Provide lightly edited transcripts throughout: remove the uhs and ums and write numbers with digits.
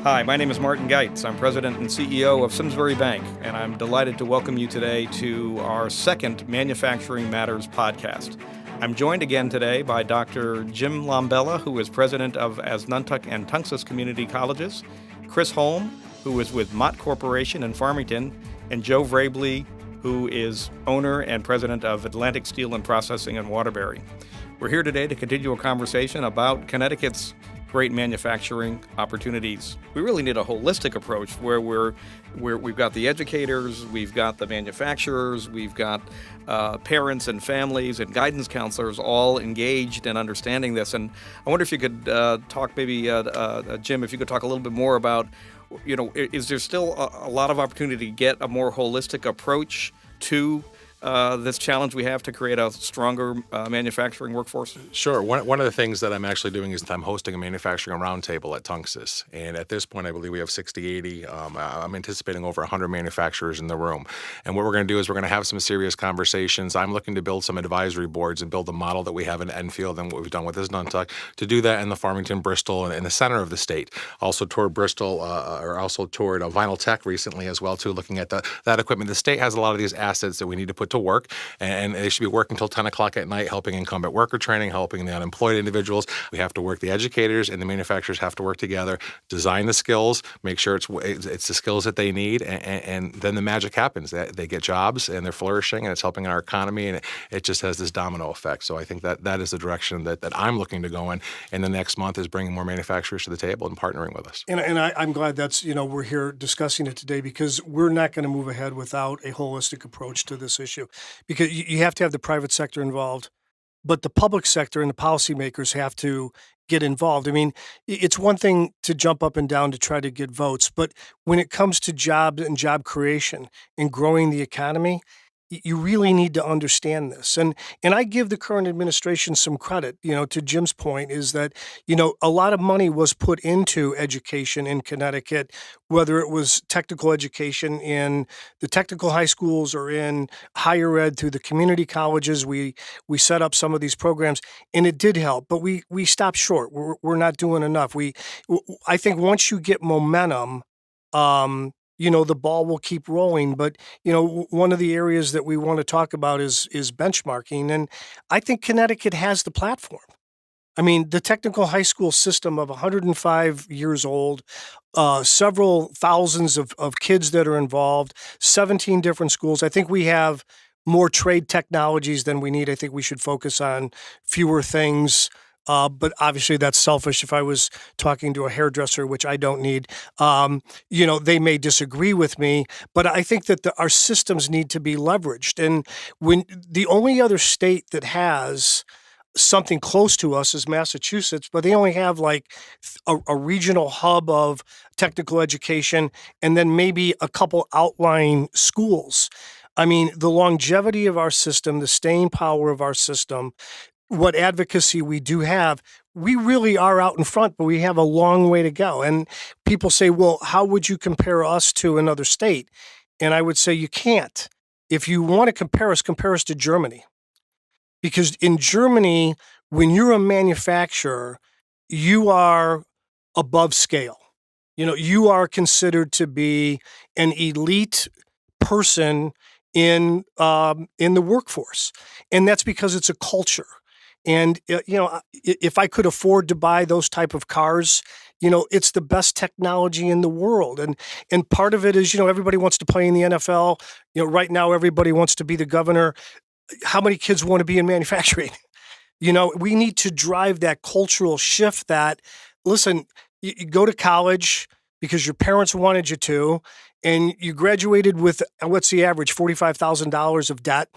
Hi, my name is Martin Geitz. I'm President and CEO of Simsbury Bank, and I'm delighted to welcome you today to our second Manufacturing Matters podcast. I'm joined again today by Dr. Jim Lombella, who is president of Asnuntuck and Tunxus Community Colleges, Chris Holm, who is with Mott Corporation in Farmington, and Joe Vrabely, who is owner and president of Atlantic Steel and Processing in Waterbury. We're here today to continue a conversation about Connecticut's great manufacturing opportunities. We really need a holistic approach where we've got the educators, we've got the manufacturers, we've got parents and families and guidance counselors all engaged in understanding this. And I wonder if you could talk, maybe Jim, if you could talk a little bit more about, is there still a lot of opportunity to get a more holistic approach to this challenge we have to create a stronger manufacturing workforce? Sure. One of the things that I'm actually doing is I'm hosting a manufacturing roundtable at Tunxus. And at this point, I believe we have 60, 80. I'm anticipating over 100 manufacturers in the room. And what we're going to do is we're going to have some serious conversations. I'm looking to build some advisory boards and build the model that we have in Enfield and what we've done with Asnuntuck to do that in the Farmington, Bristol, and in the center of the state. Also toured Bristol, or also toured Vinyl Tech recently as well, too, looking at that equipment. The state has a lot of these assets that we need to put to work, and they should be working until 10 o'clock at night, helping incumbent worker training, helping the unemployed individuals. We have to work, the educators and the manufacturers have to work together, design the skills, make sure it's the skills that they need, and then the magic happens. They get jobs, and they're flourishing, and it's helping our economy, and it just has this domino effect. So I think that is the direction that I'm looking to go in the next month, is bringing more manufacturers to the table and partnering with us. And I'm glad that's, we're here discussing it today, because we're not going to move ahead without a holistic approach to this issue. Because you have to have the private sector involved, but the public sector and the policymakers have to get involved. I mean, it's one thing to jump up and down to try to get votes, but when it comes to jobs and job creation and growing the economy, you really need to understand this. And I give the current administration some credit, to Jim's point, is that, a lot of money was put into education in Connecticut, whether it was technical education in the technical high schools or in higher ed through the community colleges. We set up some of these programs, and it did help, but we stopped short. We're not doing enough. I think once you get momentum, the ball will keep rolling. But, one of the areas that we want to talk about is benchmarking. And I think Connecticut has the platform. I mean, the technical high school system of 105 years old, several thousands of kids that are involved, 17 different schools. I think we have more trade technologies than we need. I think we should focus on fewer things. But obviously that's selfish. If I was talking to a hairdresser, which I don't need, they may disagree with me, but I think that our systems need to be leveraged. And when the only other state that has something close to us is Massachusetts, but they only have like a regional hub of technical education and then maybe a couple outlying schools. I mean, the longevity of our system, the staying power of our system, what advocacy we do have, we really are out in front, but we have a long way to go. And people say, well, how would you compare us to another state? And I would say you can't. If you want to compare us to Germany. Because in Germany, when you're a manufacturer, you are above scale. You are considered to be an elite person in the workforce. And that's because it's a culture. And, if I could afford to buy those type of cars, it's the best technology in the world. And part of it is, everybody wants to play in the NFL. Right now, everybody wants to be the governor. How many kids want to be in manufacturing? We need to drive that cultural shift that, listen, you go to college because your parents wanted you to, and you graduated with, what's the average, $45,000 of debt,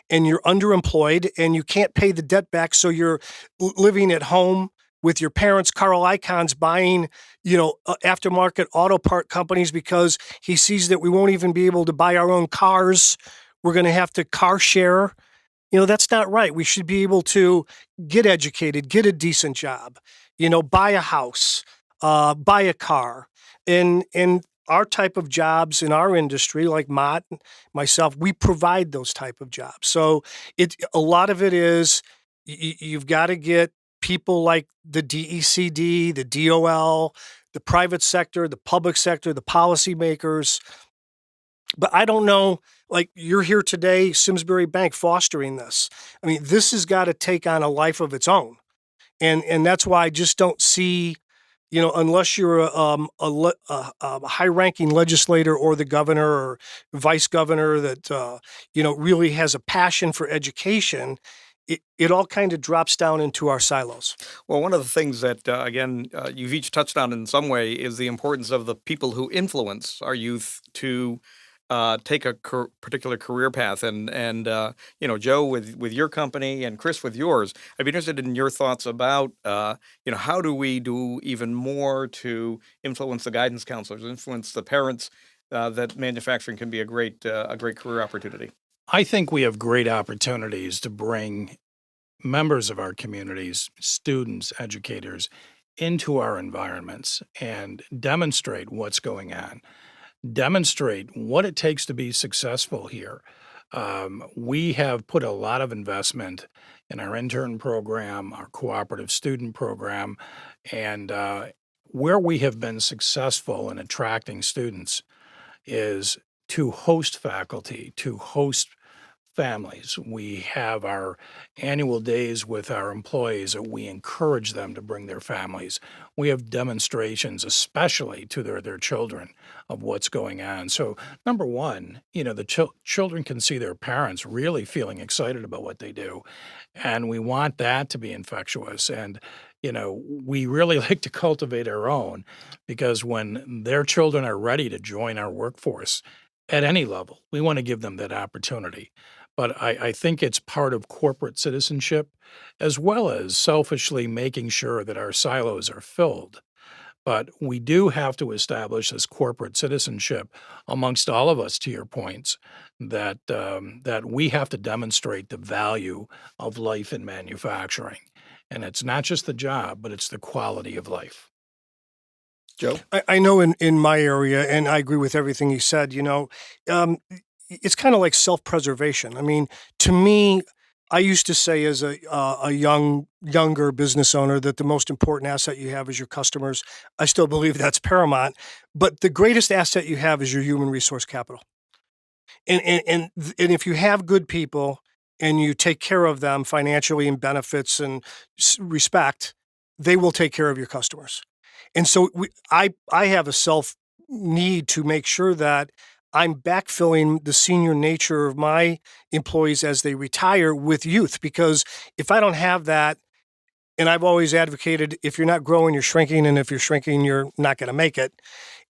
and you're underemployed, and you can't pay the debt back, so you're living at home with your parents. Carl Icahn's buying, aftermarket auto part companies because he sees that we won't even be able to buy our own cars. We're going to have to car share. That's not right. We should be able to get educated, get a decent job, buy a house, buy a car. And our type of jobs in our industry, like Mott, myself, we provide those type of jobs. So a lot of it is you've got to get people like the DECD, the DOL, the private sector, the public sector, the policymakers. But I don't know, like you're here today, Simsbury Bank fostering this. I mean, this has got to take on a life of its own. And that's why I just don't see, unless you're a high-ranking legislator or the governor or vice governor that, really has a passion for education, it all kind of drops down into our silos. Well, one of the things that, again, you've each touched on in some way is the importance of the people who influence our youth to take a particular career path. And Joe, with your company and Chris with yours, I'd be interested in your thoughts about, how do we do even more to influence the guidance counselors, influence the parents, that manufacturing can be a great career opportunity. I think we have great opportunities to bring members of our communities, students, educators, into our environments and demonstrate what's going on, demonstrate what it takes to be successful here. We have put a lot of investment in our intern program, our cooperative student program, and where we have been successful in attracting students is to host faculty, to host families. We have our annual days with our employees, and we encourage them to bring their families. We have demonstrations, especially to their children, of what's going on. So, number one, the children can see their parents really feeling excited about what they do, and we want that to be infectious. And we really like to cultivate our own, because when their children are ready to join our workforce at any level, we want to give them that opportunity. But I think it's part of corporate citizenship, as well as selfishly making sure that our silos are filled. But we do have to establish this corporate citizenship amongst all of us, to your points, that we have to demonstrate the value of life in manufacturing. And it's not just the job, but it's the quality of life. Joe? I know in my area, and I agree with everything you said, it's kind of like self-preservation. I mean, to me, I used to say as a younger business owner that the most important asset you have is your customers. I still believe that's paramount, but the greatest asset you have is your human resource capital. And if you have good people and you take care of them financially and benefits and respect, they will take care of your customers. And so I have a self need to make sure that I'm backfilling the senior nature of my employees as they retire with youth, because if I don't have that, and I've always advocated, if you're not growing, you're shrinking, and if you're shrinking, you're not going to make it.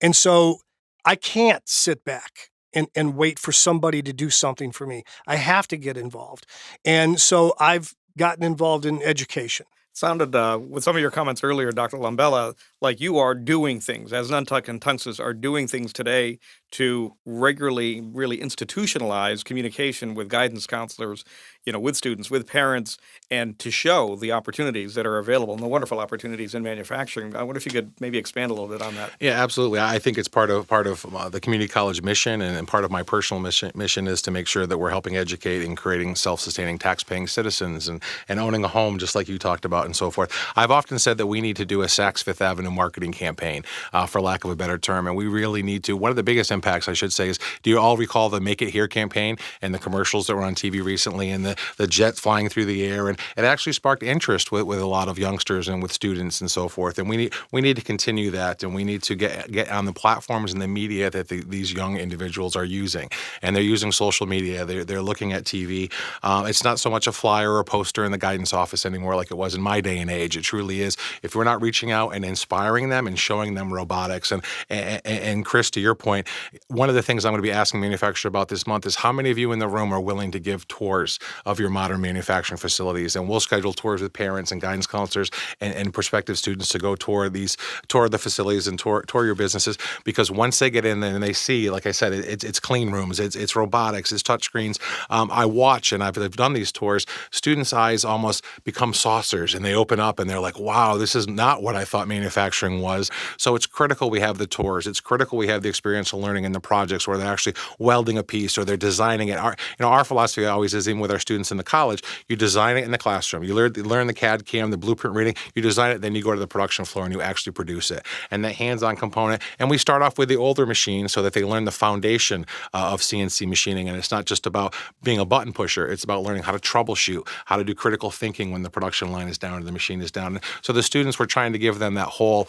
And so I can't sit back and wait for somebody to do something for me. I have to get involved. And so I've gotten involved in education. Sounded, with some of your comments earlier, Dr. Lambella, like you are doing things, as Nantucket and Tunxus are doing things today to regularly really institutionalize communication with guidance counselors, with students, with parents, and to show the opportunities that are available and the wonderful opportunities in manufacturing. I wonder if you could maybe expand a little bit on that. Yeah, absolutely. I think it's part of the community college mission, and part of my personal mission is to make sure that we're helping educate and creating self-sustaining tax-paying citizens and owning a home, just like you talked about, and so forth. I've often said that we need to do a Saks Fifth Avenue marketing campaign, for lack of a better term, and we really need to. One of the biggest impacts, I should say, is, do you all recall the Make It Here campaign and the commercials that were on TV recently, and the jet flying through the air? And it actually sparked interest with a lot of youngsters and with students and so forth. And we need to continue that, and we need to get on the platforms and the media that these young individuals are using. And they're using social media. They're looking at TV. It's not so much a flyer or a poster in the guidance office anymore like it was in my day and age. It truly is. If we're not reaching out and inspiring them and showing them robotics, and Chris, to your point, one of the things I'm going to be asking manufacturers about this month is how many of you in the room are willing to give tours of your modern manufacturing facilities? And we'll schedule tours with parents and guidance counselors and prospective students to go tour the facilities and tour your businesses, because once they get in there and they see, like I said, it's clean rooms, it's robotics, it's touch screens. I watch, and I've done these tours, students' eyes almost become saucers, and they open up and they're like, wow, this is not what I thought manufacturing was. So it's critical we have the tours. It's critical we have the experiential learning learning in the projects where they're actually welding a piece or they're designing it. Our philosophy always is, even with our students in the college, you design it in the classroom. You learn the CAD CAM, the blueprint reading, you design it, then you go to the production floor and you actually produce it. And that hands-on component, and we start off with the older machines so that they learn the foundation of CNC machining. And it's not just about being a button pusher, it's about learning how to troubleshoot, how to do critical thinking when the production line is down or the machine is down. So the students, we're trying to give them that whole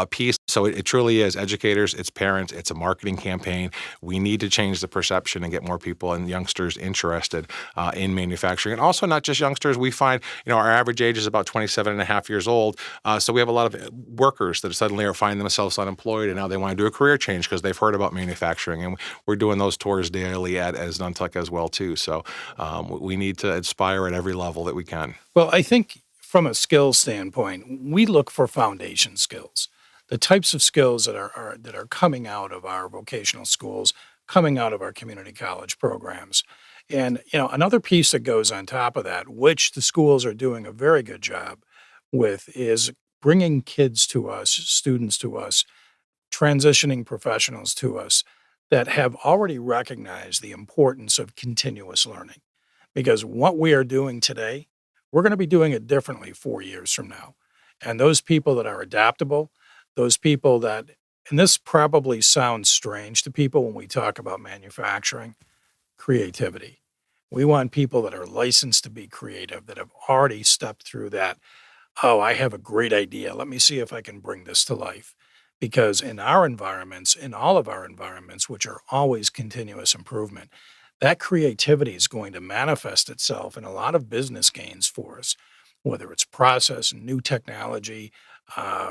piece. So it truly is educators, it's parents, it's a marketing campaign. We need to change the perception and get more people and youngsters interested in manufacturing. And also not just youngsters. We find, our average age is about 27 and a half years old. So we have a lot of workers that suddenly are finding themselves unemployed, and now they want to do a career change because they've heard about manufacturing. And we're doing those tours daily as Nantucket as well, too. So we need to inspire at every level that we can. Well, I think from a skills standpoint, we look for foundation skills, the types of skills that are coming out of our vocational schools, coming out of our community college programs. And, another piece that goes on top of that, which the schools are doing a very good job with, is bringing kids to us, students to us, transitioning professionals to us that have already recognized the importance of continuous learning. Because what we are doing today, we're going to be doing it differently 4 years from now. And those people that are adaptable, those people that, and this probably sounds strange to people when we talk about manufacturing, creativity. We want people that are licensed to be creative, that have already stepped through that. Oh, I have a great idea. Let me see if I can bring this to life. Because in our environments, in all of our environments, which are always continuous improvement, that creativity is going to manifest itself in a lot of business gains for us, whether it's process, new technology,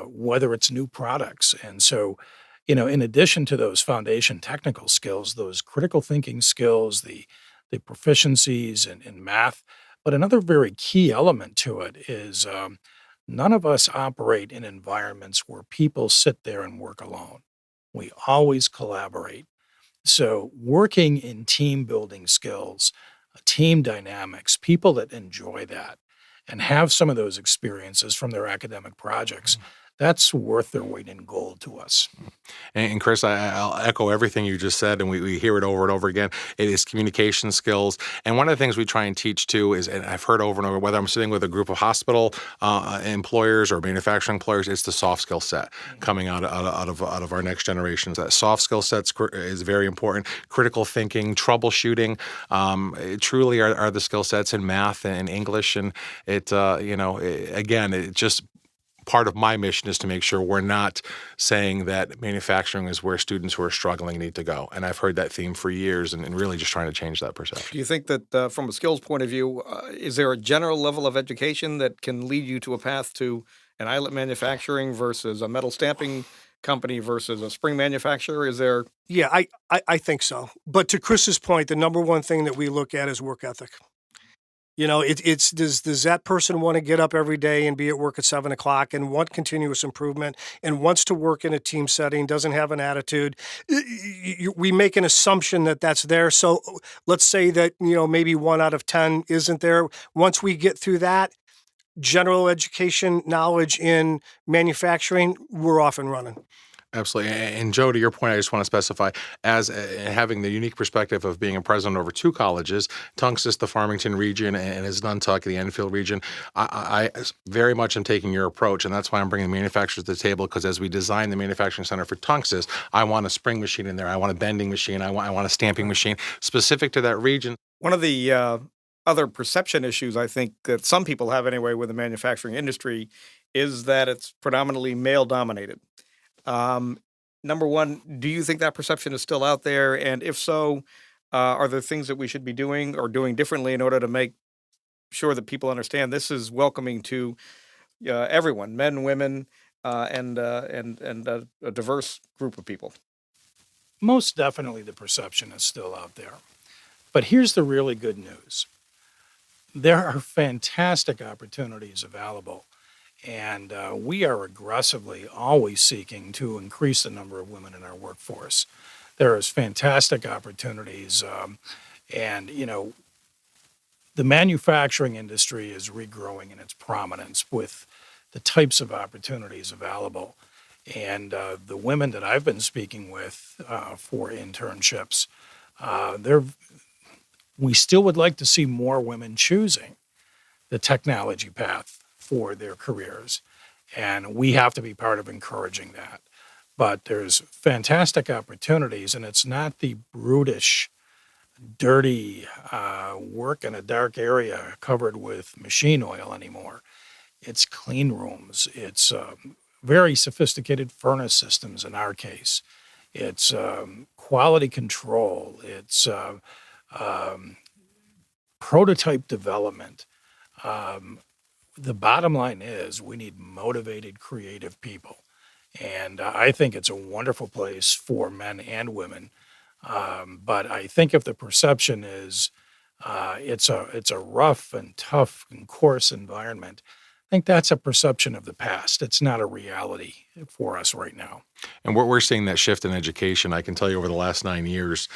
whether it's new products. And so, in addition to those foundation technical skills, those critical thinking skills, the proficiencies in math, but another very key element to it is none of us operate in environments where people sit there and work alone. We always collaborate. So, working in team building skills, team dynamics, people that enjoy that and have some of those experiences from their academic projects, that's worth their weight in gold to us. And Chris, I'll echo everything you just said, and we hear it over and over again. It is communication skills. And one of the things we try and teach too is, and I've heard over and over, whether I'm sitting with a group of hospital employers or manufacturing employers, it's the soft skill set coming out of our next generations. That soft skill set is very important. Critical thinking, troubleshooting, it truly are the skill sets in math and English. And it just part of my mission is to make sure we're not saying that manufacturing is where students who are struggling need to go. And I've heard that theme for years and really just trying to change that perception. Do you think that from a skills point of view, is there a general level of education that can lead you to a path to an eyelet manufacturing versus a metal stamping company versus a spring manufacturer? Is there? Yeah, I think so. But to Chris's point, the number one thing that we look at is work ethic. It's does that person want to get up every day and be at work at 7 o'clock and want continuous improvement and wants to work in a team setting, doesn't have an attitude? We make an assumption that that's there. So let's say that, maybe 1 out of 10 isn't there. Once we get through that, general education knowledge in manufacturing, we're off and running. Absolutely. And Joe, to your point, I just want to specify, as having the unique perspective of being a president over 2 colleges, Tungus, the Farmington region, and as Nantucket, the Enfield region, I very much am taking your approach, and that's why I'm bringing manufacturers to the table, because as we design the manufacturing center for Tungus, I want a spring machine in there, I want a bending machine, I want a stamping machine specific to that region. One of the other perception issues I think that some people have anyway with the manufacturing industry is that it's predominantly male-dominated. Number one, do you think that perception is still out there? And if so, are there things that we should be doing or doing differently in order to make sure that people understand this is welcoming to everyone, men, women, and a diverse group of people? Most definitely the perception is still out there. But here's the really good news. There are fantastic opportunities available. And we are aggressively always seeking to increase the number of women in our workforce. There is fantastic opportunities. The manufacturing industry is regrowing in its prominence with the types of opportunities available. And the women that I've been speaking with for internships, they're we still would like to see more women choosing the technology path for their careers. And we have to be part of encouraging that. But there's fantastic opportunities, and it's not the brutish, dirty work in a dark area covered with machine oil anymore. It's clean rooms. It's very sophisticated furnace systems in our case. It's quality control. It's um, prototype development. Um, the bottom line is we need motivated, creative people. And I think it's a wonderful place for men and women. But I think if the perception is it's a rough and tough and coarse environment, I think that's a perception of the past. It's not a reality for us right now. And we're seeing that shift in education. I can tell you over the last 9 years,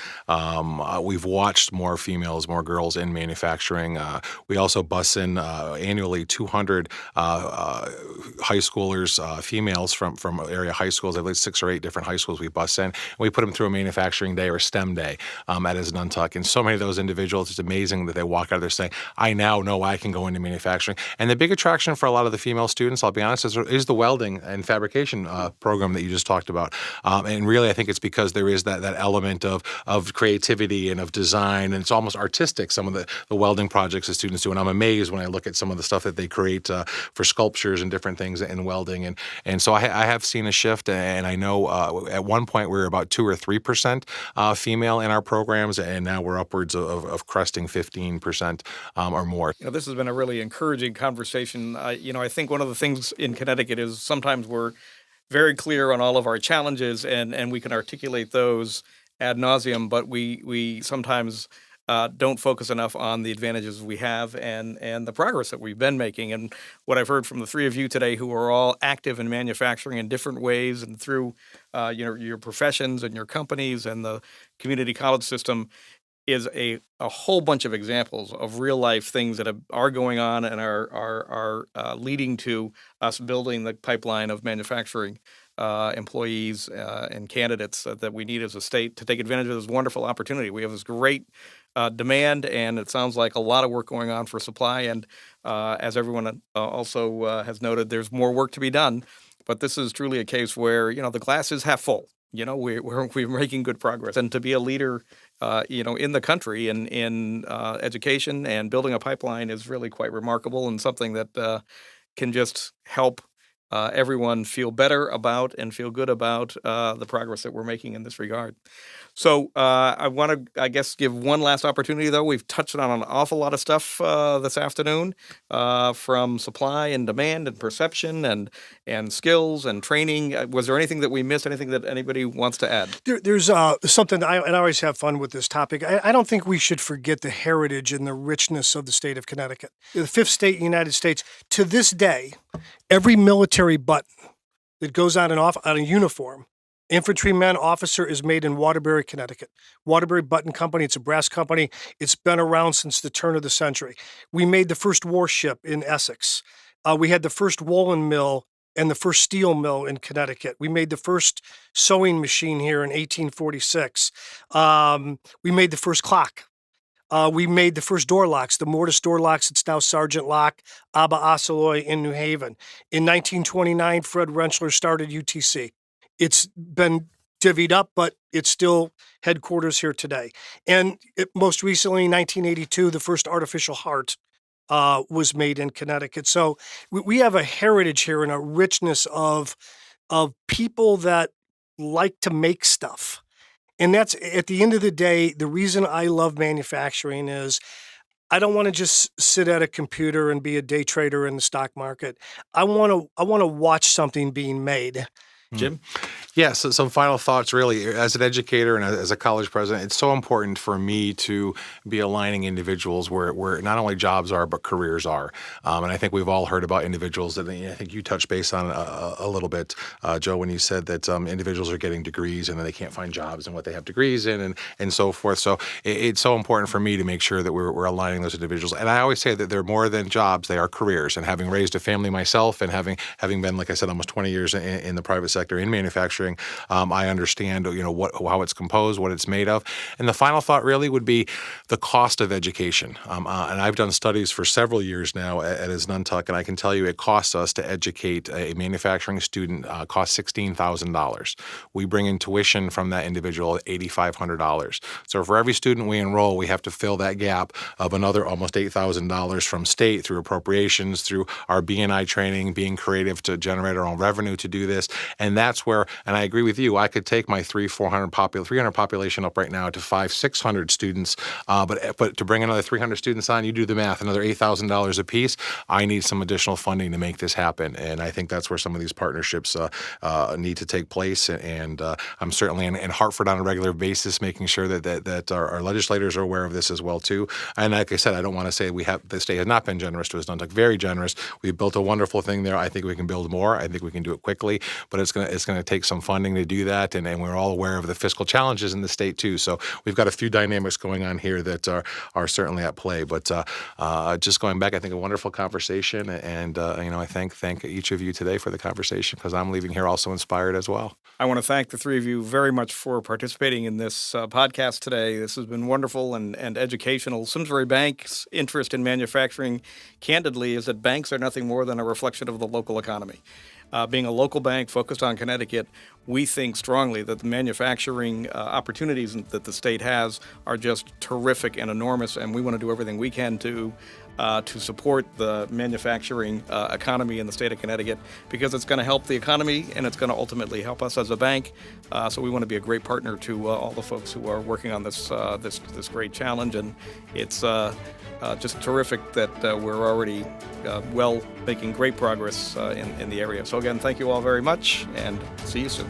we've watched more females, more girls in manufacturing. We also bus in annually 200 high schoolers, females from area high schools. I believe 6 or 8 different high schools we bus in. And we put them through a manufacturing day or STEM day at Nantucket. And so many of those individuals, it's amazing that they walk out of there saying, I now know I can go into manufacturing. And the big attraction for a lot of the female students, I'll be honest, is the welding and fabrication program that you just talked about. And really, I think it's because there is that element of creativity and of design, and it's almost artistic, some of the welding projects the students do. And I'm amazed when I look at some of the stuff that they create for sculptures and different things in welding. And so I have seen a shift, and I know at one point we were about 2 or 3% female in our programs, and now we're upwards of cresting 15% or more. This has been a really encouraging conversation. I think one of the things in Connecticut is sometimes we're very clear on all of our challenges, and we can articulate those ad nauseum, but we sometimes don't focus enough on the advantages we have and the progress that we've been making. And what I've heard from the three of you today, who are all active in manufacturing in different ways and through your professions and your companies and the community college system, is a whole bunch of examples of real life things that are going on and are leading to us building the pipeline of manufacturing employees and candidates that we need as a state to take advantage of this wonderful opportunity. We have this great demand, and it sounds like a lot of work going on for supply. And as everyone also has noted, there's more work to be done. But this is truly a case where the glass is half full. We're making good progress, and to be a leader, in the country in education and building a pipeline is really quite remarkable, and something that can just help everyone feel better about and feel good about the progress that we're making in this regard. So I want to, I guess, give one last opportunity, though. We've touched on an awful lot of stuff this afternoon, from supply and demand and perception and skills and training. Was there anything that we missed, anything that anybody wants to add? There's something I always have fun with this topic. I don't think we should forget the heritage and the richness of the state of Connecticut. The fifth state in the United States. To this day, every military button that goes on a uniform, infantryman officer, is made in Waterbury, Connecticut. Waterbury Button Company. It's a brass company. It's been around since the turn of the century. We made the first warship in Essex. We had the first woolen mill and the first steel mill in Connecticut. We made the first sewing machine here in 1846. We made the first clock. We made the first door locks, the mortise door locks. It's now Sergeant Lock, Abba Ossoloy in New Haven. In 1929, Fred Rentschler started UTC. It's been divvied up, but it's still headquarters here today. And most recently, in 1982, the first artificial heart was made in Connecticut. So we have a heritage here and a richness of people that like to make stuff. And that's, at the end of the day, the reason I love manufacturing is I don't want to just sit at a computer and be a day trader in the stock market. I want to watch something being made. Jim? Yeah, so some final thoughts really. As an educator and as a college president, it's so important for me to be aligning individuals where not only jobs are, but careers are. And I think we've all heard about individuals that I think you touched base on a little bit, Joe, when you said that individuals are getting degrees and then they can't find jobs and what they have degrees in and so forth. So it's so important for me to make sure that we're aligning those individuals. And I always say that they're more than jobs, they are careers. And having raised a family myself and having been, like I said, almost 20 years in the private sector in manufacturing, I understand, how it's composed, what it's made of. And the final thought really would be the cost of education. And I've done studies for several years now at Asnuntuck, and I can tell you it costs us to educate a manufacturing student costs $16,000. We bring in tuition from that individual at $8,500. So for every student we enroll, we have to fill that gap of another almost $8,000 from state through appropriations, through our B&I training, being creative to generate our own revenue to do this. And that's where, and I agree with you, I could take my 300 population up right now to 500-600 students, but to bring another 300 students on, you do the math, another $8,000 a piece. I need some additional funding to make this happen, and I think that's where some of these partnerships need to take place. And I'm certainly in Hartford on a regular basis, making sure that our legislators are aware of this as well too. And like I said, I don't want to say the state has not been generous to us. Asnuntuck, very generous. We've built a wonderful thing there. I think we can build more. I think we can do it quickly, but it's gonna take some funding to do that, and we're all aware of the fiscal challenges in the state too. So we've got a few dynamics going on here that are certainly at play. But just going back, I think a wonderful conversation, and I thank each of you today for the conversation, because I'm leaving here also inspired as well. I want to thank the three of you very much for participating in this podcast today. This has been wonderful and educational. Simsbury Bank's interest in manufacturing, candidly, is that banks are nothing more than a reflection of the local economy. Being a local bank focused on Connecticut, we think strongly that the manufacturing opportunities that the state has are just terrific and enormous, and we want to do everything we can to support the manufacturing economy in the state of Connecticut, because it's going to help the economy and it's going to ultimately help us as a bank. So we want to be a great partner to all the folks who are working on this great challenge, and it's just terrific that we're already making great progress in the area. So again, thank you all very much, and see you soon.